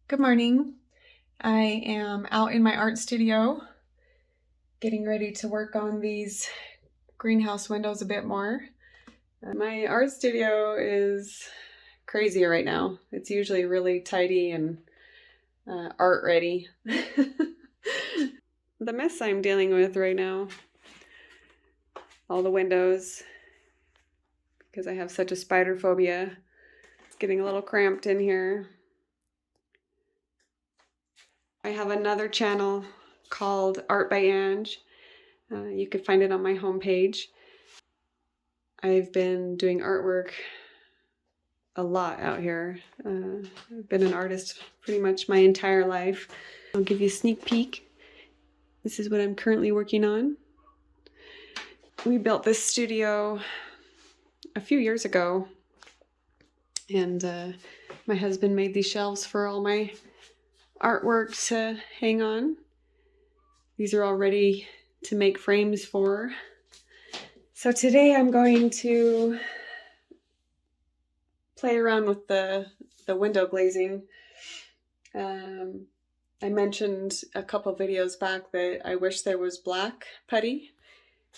Good morning. I am out in my art studio getting ready to work on these greenhouse windows a bit more. My art studio is crazy right now. It's usually really tidy and art ready. The mess I'm dealing with right now, all the windows, because I have such a spider phobia. It's getting a little cramped in here. I have another channel called Art by Ange. You can find it on my homepage. I've been doing artwork a lot out here. I've been an artist pretty much my entire life. I'll give you a sneak peek. This is what I'm currently working on. We built this studio a few years ago, and my husband made these shelves for all my artwork to hang on. These are all ready to make frames for. So today I'm going to play around with the window glazing. I mentioned a couple videos back that I wish there was black putty,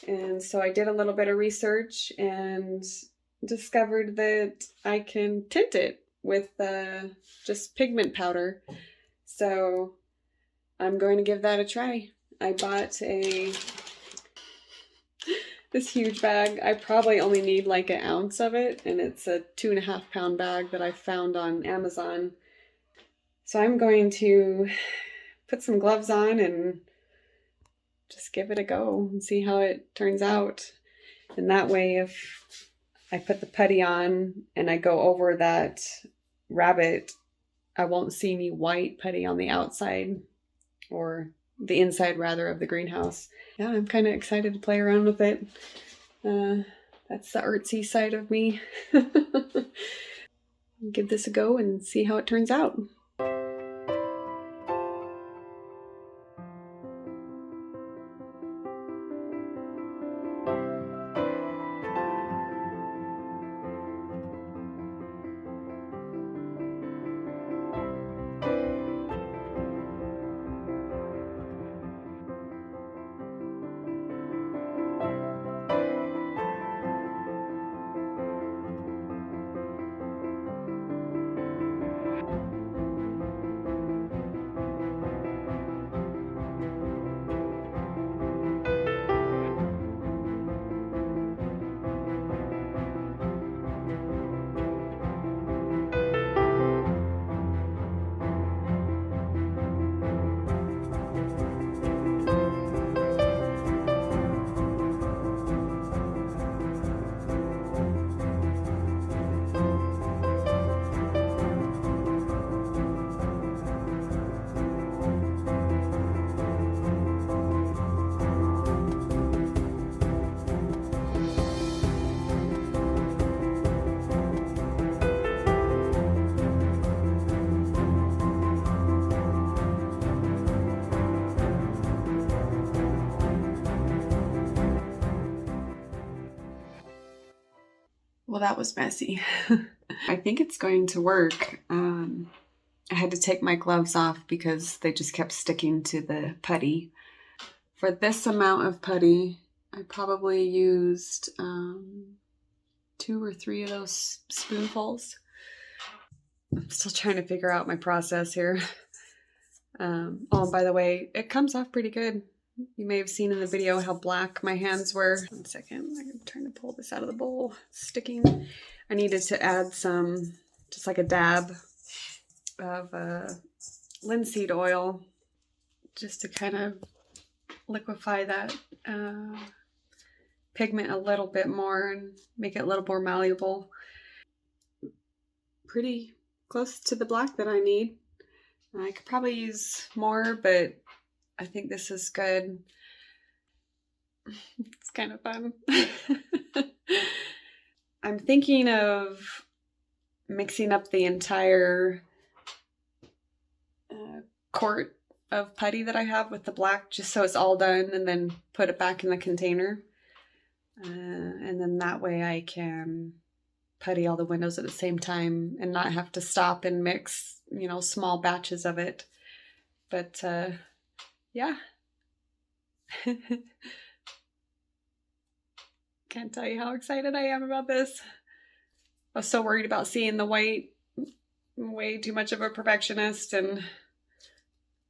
and so I did a little bit of research and discovered that I can tint it with just pigment powder. So I'm going to give that a try. I bought this huge bag. I probably only need like an ounce of it, and it's a 2.5 pound bag that I found on Amazon. So I'm going to put some gloves on and just give it a go and see how it turns out. And that way, if I put the putty on and I go over that rabbit, I won't see any white putty on the outside, or the inside rather, of the greenhouse. Yeah, I'm kind of excited to play around with it. That's the artsy side of me. Give this a go and see how it turns out. Well, that was messy. I think it's going to work. I had to take my gloves off because they just kept sticking to the putty. For this amount of putty, I probably used 2 or 3 of those spoonfuls. I'm still trying to figure out my process here. Oh, by the way, it comes off pretty good. You may have seen in the video how black my hands were. 1 second, I'm trying to pull this out of the bowl. It's sticking. I needed to add some, just like a dab of linseed oil, just to kind of liquefy that pigment a little bit more and make it a little more malleable. Pretty close to the black that I need. I could probably use more, but I think this is good. It's kind of fun. I'm thinking of mixing up the entire quart of putty that I have with the black, just so it's all done, and then put it back in the container. And then that way I can putty all the windows at the same time and not have to stop and mix you know, small batches of it. But yeah. Can't tell you how excited I am about this. I was so worried about seeing the white. I'm way too much of a perfectionist, and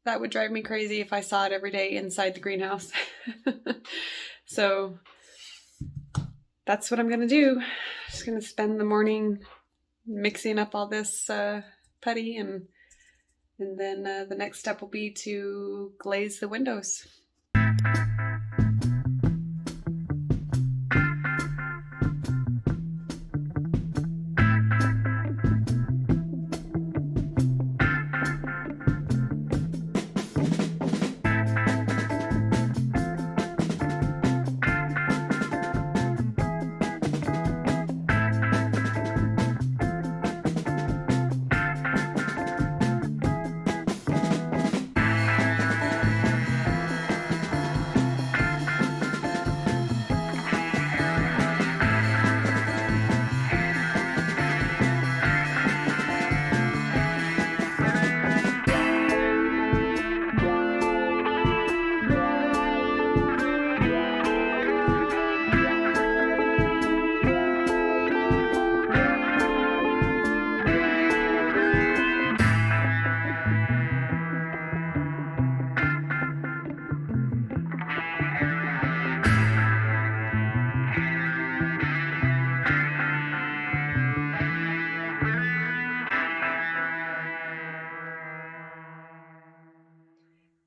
that would drive me crazy if I saw it every day inside the greenhouse. So that's what I'm gonna do. Just gonna spend the morning mixing up all this putty, and then the next step will be to glaze the windows.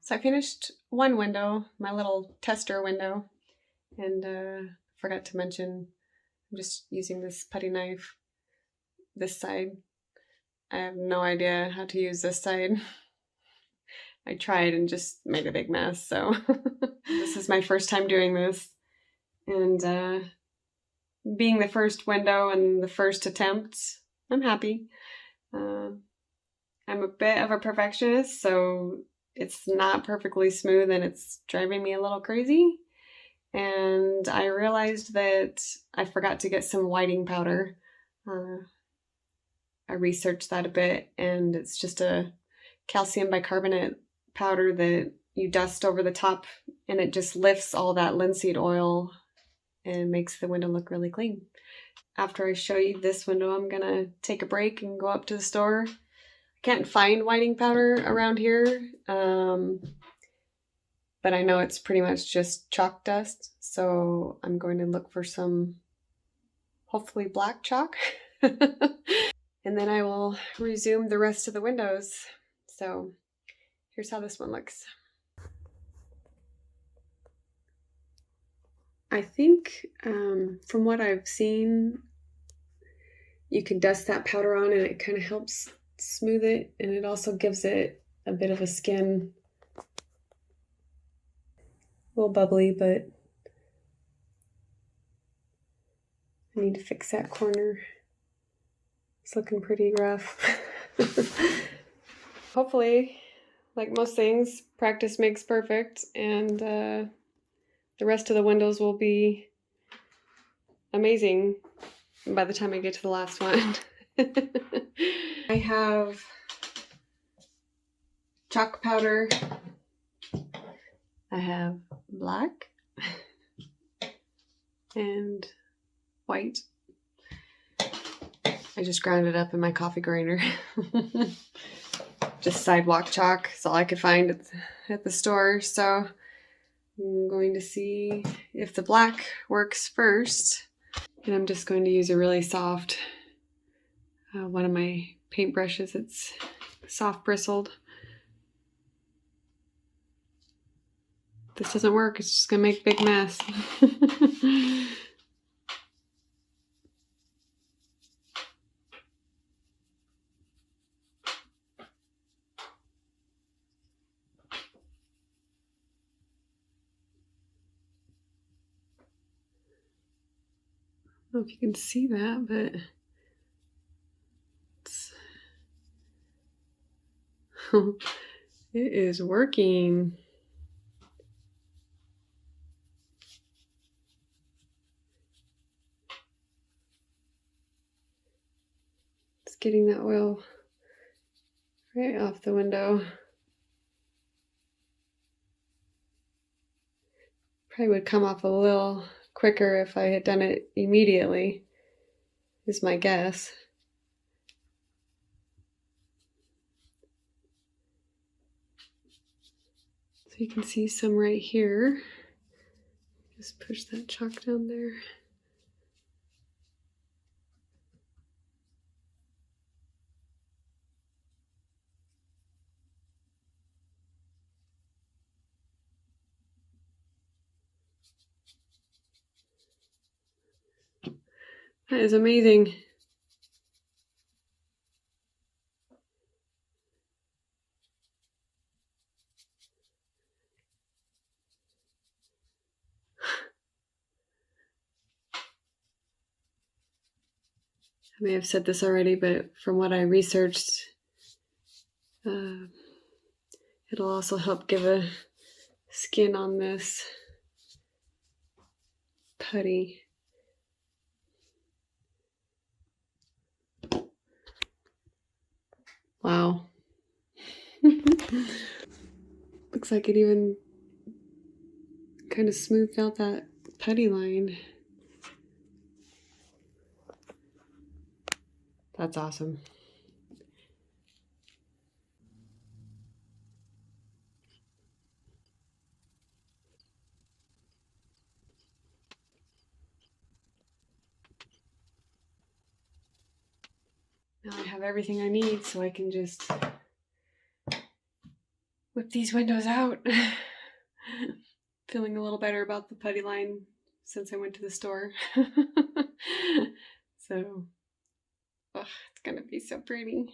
So I finished one window, my little tester window, and forgot to mention I'm just using this putty knife this side. I have no idea how to use this side. I tried and just made a big mess, so this is my first time doing this. And being the first window and the first attempt, I'm happy. I'm a bit of a perfectionist, so it's not perfectly smooth and it's driving me a little crazy. And I realized that I forgot to get some whiting powder. I researched that a bit, and it's just a calcium bicarbonate powder that you dust over the top, and it just lifts all that linseed oil and makes the window look really clean. After I show you this window, I'm gonna take a break and go up to the store. I can't find whiting powder around here, but I know it's pretty much just chalk dust, so I'm going to look for some, hopefully black chalk. And then I will resume the rest of the windows. So here's how this one looks. I think from what I've seen, you can dust that powder on and it kind of helps smooth it, and it also gives it a bit of a skin. A little bubbly, but I need to fix that corner. It's looking pretty rough. Hopefully, like most things, practice makes perfect, and the rest of the windows will be amazing by the time I get to the last one. I have chalk powder. I have black and white. I just ground it up in my coffee grinder. Just sidewalk chalk is all I could find at the store. So I'm going to see if the black works first. And I'm just going to use a really soft, one of my paint brushes. It's soft bristled. If this doesn't work, it's just gonna make a big mess. I don't know if you can see that, but it is working. It's getting that oil right off the window. Probably would come off a little quicker if I had done it immediately, is my guess. So you can see some right here. Just push that chalk down there. That is amazing. I may have said this already, but from what I researched, it'll also help give a skin on this putty. Wow. Looks like it even kind of smoothed out that putty line. That's awesome. Now I have everything I need, so I can just whip these windows out. Feeling a little better about the putty line since I went to the store. So, it's gonna be so pretty.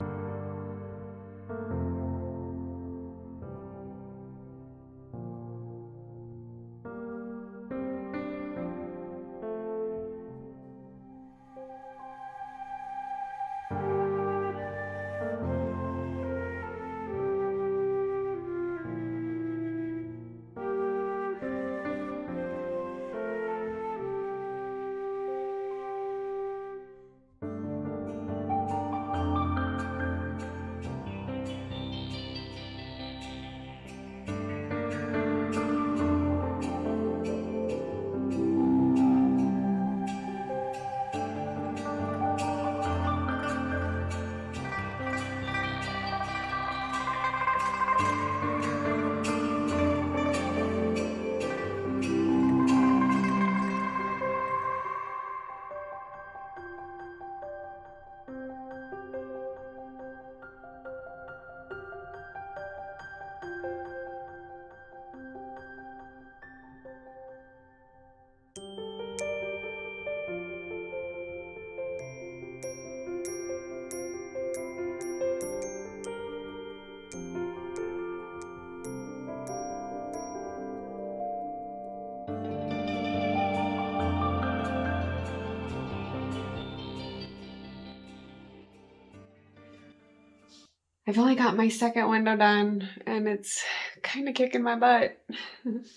I've only got my second window done, and it's kind of kicking my butt.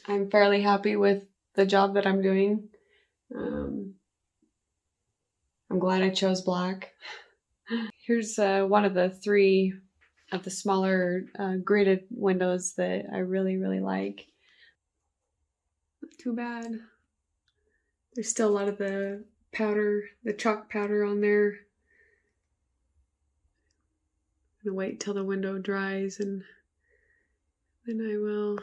I'm fairly happy with the job that I'm doing. I'm glad I chose black. Here's one of the 3 of the smaller gridded windows that I really, really like. Not too bad. There's still a lot of the powder, the chalk powder on there. I'm gonna wait till the window dries and then I will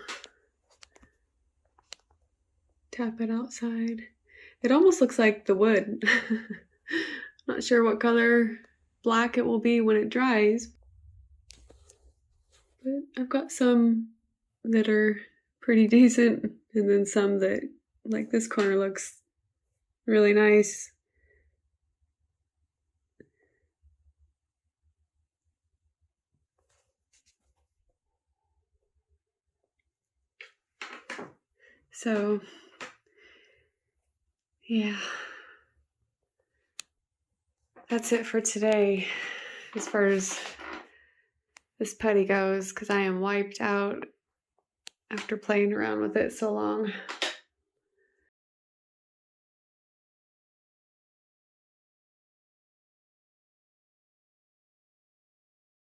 tap it outside. It almost looks like the wood. Not sure what color black it will be when it dries. But I've got some that are pretty decent, and then some that, like this corner, looks really nice. So, yeah. That's it for today as far as this putty goes, because I am wiped out after playing around with it so long.